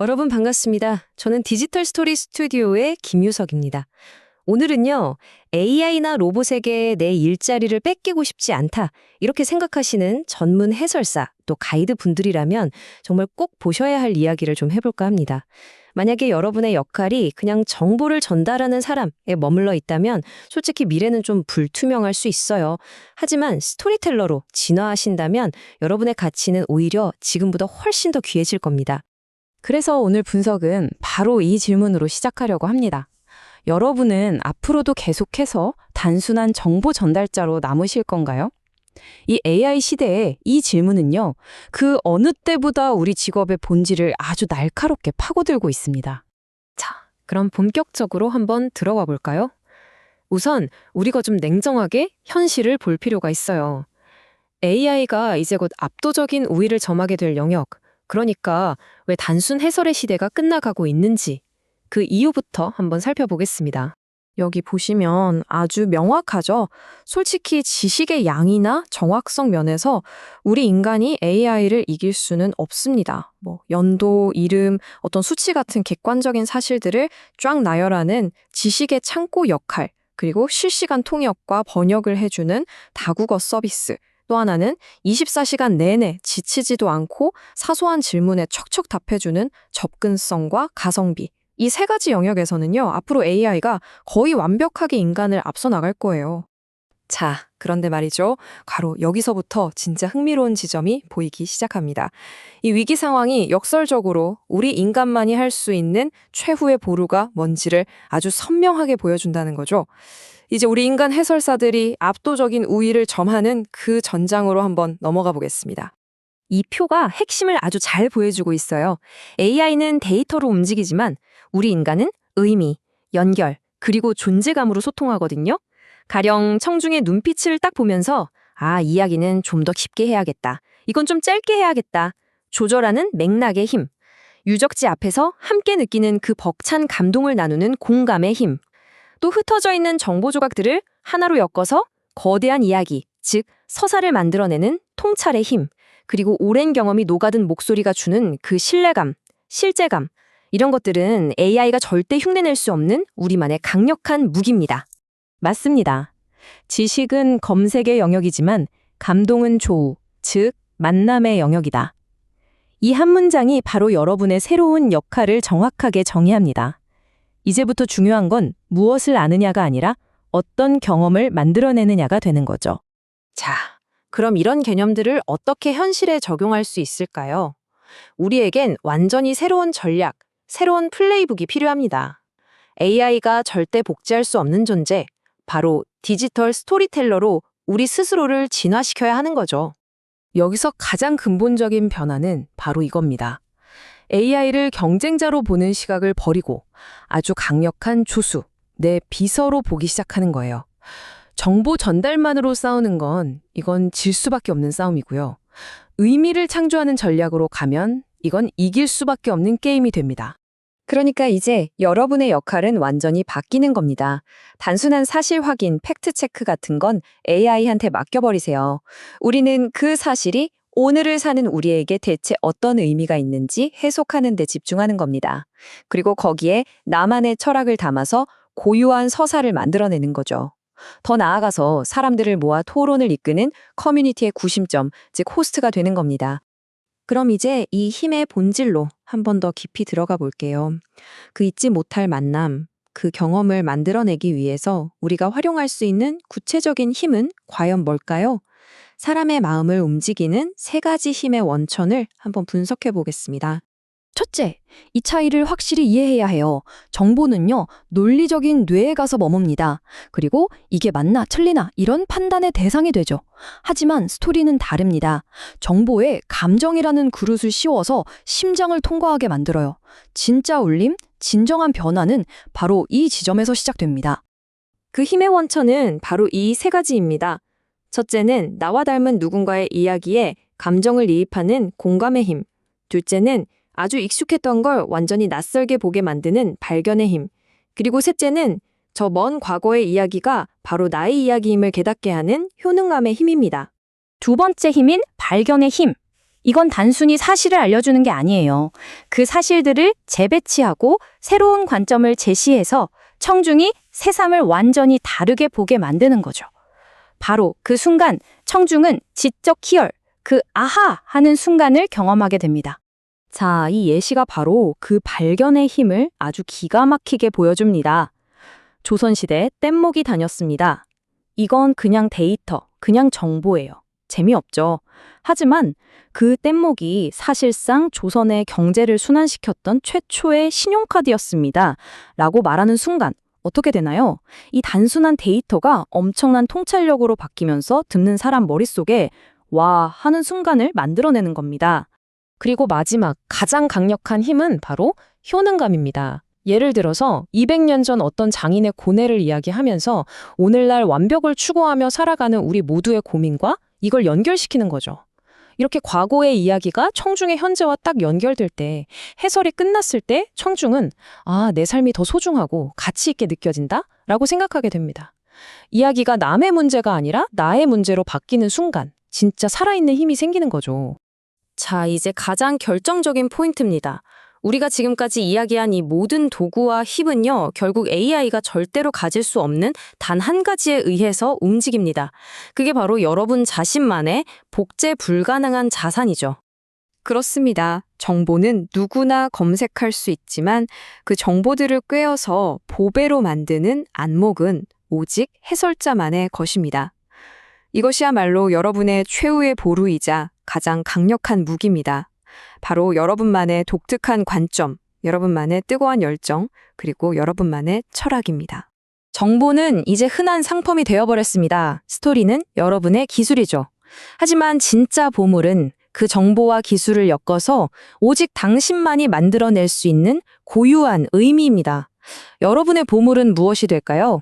여러분 반갑습니다. 저는 디지털 스토리 스튜디오의 김유석입니다. 오늘은요, AI나 로봇에게 내 일자리를 뺏기고 싶지 않다. 이렇게 생각하시는 전문 해설사, 또 가이드 분들이라면 정말 꼭 보셔야 할 이야기를 좀 해볼까 합니다. 만약에 여러분의 역할이 그냥 정보를 전달하는 사람에 머물러 있다면 솔직히 미래는 좀 불투명할 수 있어요. 하지만 스토리텔러로 진화하신다면 여러분의 가치는 오히려 지금보다 훨씬 더 귀해질 겁니다. 그래서 오늘 분석은 바로 이 질문으로 시작하려고 합니다. 여러분은 앞으로도 계속해서 단순한 정보 전달자로 남으실 건가요? 이 AI 시대에 이 질문은요, 그 어느 때보다 우리 직업의 본질을 아주 날카롭게 파고들고 있습니다. 자, 그럼 본격적으로 한번 들어가 볼까요? 우선 우리가 좀 냉정하게 현실을 볼 필요가 있어요. AI가 이제 곧 압도적인 우위를 점하게 될 영역, 그러니까 왜 단순 해설의 시대가 끝나가고 있는지 그 이유부터 한번 살펴보겠습니다. 여기 보시면 아주 명확하죠? 솔직히 지식의 양이나 정확성 면에서 우리 인간이 AI를 이길 수는 없습니다. 연도, 이름, 어떤 수치 같은 객관적인 사실들을 쫙 나열하는 지식의 창고 역할, 그리고 실시간 통역과 번역을 해주는 다국어 서비스, 또 하나는 24시간 내내 지치지도 않고 사소한 질문에 척척 답해주는 접근성과 가성비. 이 세 가지 영역에서는요, 앞으로 AI가 거의 완벽하게 인간을 앞서 나갈 거예요. 자, 그런데 말이죠. 바로 여기서부터 진짜 흥미로운 지점이 보이기 시작합니다. 이 위기 상황이 역설적으로 우리 인간만이 할 수 있는 최후의 보루가 뭔지를 아주 선명하게 보여준다는 거죠. 이제 우리 인간 해설사들이 압도적인 우위를 점하는 그 전장으로 한번 넘어가 보겠습니다. 이 표가 핵심을 아주 잘 보여주고 있어요. AI는 데이터로 움직이지만 우리 인간은 의미, 연결, 그리고 존재감으로 소통하거든요. 가령 청중의 눈빛을 딱 보면서 이야기는 좀 더 깊게 해야겠다. 이건 좀 짧게 해야겠다. 조절하는 맥락의 힘. 유적지 앞에서 함께 느끼는 그 벅찬 감동을 나누는 공감의 힘. 또 흩어져 있는 정보 조각들을 하나로 엮어서 거대한 이야기, 즉 서사를 만들어내는 통찰의 힘. 그리고 오랜 경험이 녹아든 목소리가 주는 그 신뢰감, 실제감. 이런 것들은 AI가 절대 흉내낼 수 없는 우리만의 강력한 무기입니다. 맞습니다. 지식은 검색의 영역이지만 감동은 조우, 즉 만남의 영역이다. 이 한 문장이 바로 여러분의 새로운 역할을 정확하게 정의합니다. 이제부터 중요한 건 무엇을 아느냐가 아니라 어떤 경험을 만들어내느냐가 되는 거죠. 자, 그럼 이런 개념들을 어떻게 현실에 적용할 수 있을까요? 우리에겐 완전히 새로운 전략, 새로운 플레이북이 필요합니다. AI가 절대 복제할 수 없는 존재, 바로 디지털 스토리텔러로 우리 스스로를 진화시켜야 하는 거죠. 여기서 가장 근본적인 변화는 바로 이겁니다. AI를 경쟁자로 보는 시각을 버리고 아주 강력한 조수, 내 비서로 보기 시작하는 거예요. 정보 전달만으로 싸우는 이건 질 수밖에 없는 싸움이고요. 의미를 창조하는 전략으로 가면 이건 이길 수밖에 없는 게임이 됩니다. 그러니까 이제 여러분의 역할은 완전히 바뀌는 겁니다. 단순한 사실 확인, 팩트 체크 같은 건 AI한테 맡겨버리세요. 우리는 그 사실이 오늘을 사는 우리에게 대체 어떤 의미가 있는지 해석하는 데 집중하는 겁니다. 그리고 거기에 나만의 철학을 담아서 고유한 서사를 만들어내는 거죠. 더 나아가서 사람들을 모아 토론을 이끄는 커뮤니티의 구심점, 즉 호스트가 되는 겁니다. 그럼 이제 이 힘의 본질로 한 번 더 깊이 들어가 볼게요. 그 잊지 못할 만남, 그 경험을 만들어내기 위해서 우리가 활용할 수 있는 구체적인 힘은 과연 뭘까요? 사람의 마음을 움직이는 세 가지 힘의 원천을 한번 분석해 보겠습니다. 첫째, 이 차이를 확실히 이해해야 해요. 정보는요, 논리적인 뇌에 가서 머뭅니다. 그리고 이게 맞나 틀리나 이런 판단의 대상이 되죠. 하지만 스토리는 다릅니다. 정보에 감정이라는 그릇을 씌워서 심장을 통과하게 만들어요. 진짜 울림, 진정한 변화는 바로 이 지점에서 시작됩니다. 그 힘의 원천은 바로 이 세 가지입니다. 첫째는 나와 닮은 누군가의 이야기에 감정을 이입하는 공감의 힘. 둘째는 아주 익숙했던 걸 완전히 낯설게 보게 만드는 발견의 힘. 그리고 셋째는 저 먼 과거의 이야기가 바로 나의 이야기임을 깨닫게 하는 효능감의 힘입니다. 두 번째 힘인 발견의 힘. 이건 단순히 사실을 알려주는 게 아니에요. 그 사실들을 재배치하고 새로운 관점을 제시해서 청중이 새삼을 완전히 다르게 보게 만드는 거죠. 바로 그 순간 청중은 지적 희열, 그 아하 하는 순간을 경험하게 됩니다. 자, 이 예시가 바로 그 발견의 힘을 아주 기가 막히게 보여줍니다. 조선시대 뗏목이 다녔습니다. 이건 그냥 데이터, 그냥 정보예요. 재미없죠. 하지만 그 뗏목이 사실상 조선의 경제를 순환시켰던 최초의 신용카드였습니다. 라고 말하는 순간 어떻게 되나요? 이 단순한 데이터가 엄청난 통찰력으로 바뀌면서 듣는 사람 머릿속에 와 하는 순간을 만들어내는 겁니다. 그리고 마지막 가장 강력한 힘은 바로 효능감입니다. 예를 들어서 200년 전 어떤 장인의 고뇌를 이야기하면서 오늘날 완벽을 추구하며 살아가는 우리 모두의 고민과 이걸 연결시키는 거죠. 이렇게 과거의 이야기가 청중의 현재와 딱 연결될 때, 해설이 끝났을 때 청중은 내 삶이 더 소중하고 가치 있게 느껴진다? 라고 생각하게 됩니다. 이야기가 남의 문제가 아니라 나의 문제로 바뀌는 순간, 진짜 살아있는 힘이 생기는 거죠. 자, 이제 가장 결정적인 포인트입니다. 우리가 지금까지 이야기한 이 모든 도구와 힘은요, 결국 AI가 절대로 가질 수 없는 단 한 가지에 의해서 움직입니다. 그게 바로 여러분 자신만의 복제 불가능한 자산이죠. 그렇습니다. 정보는 누구나 검색할 수 있지만 그 정보들을 꿰어서 보배로 만드는 안목은 오직 해설자만의 것입니다. 이것이야말로 여러분의 최후의 보루이자 가장 강력한 무기입니다. 바로 여러분만의 독특한 관점, 여러분만의 뜨거운 열정, 그리고 여러분만의 철학입니다. 정보는 이제 흔한 상품이 되어버렸습니다. 스토리는 여러분의 기술이죠. 하지만 진짜 보물은 그 정보와 기술을 엮어서 오직 당신만이 만들어낼 수 있는 고유한 의미입니다. 여러분의 보물은 무엇이 될까요?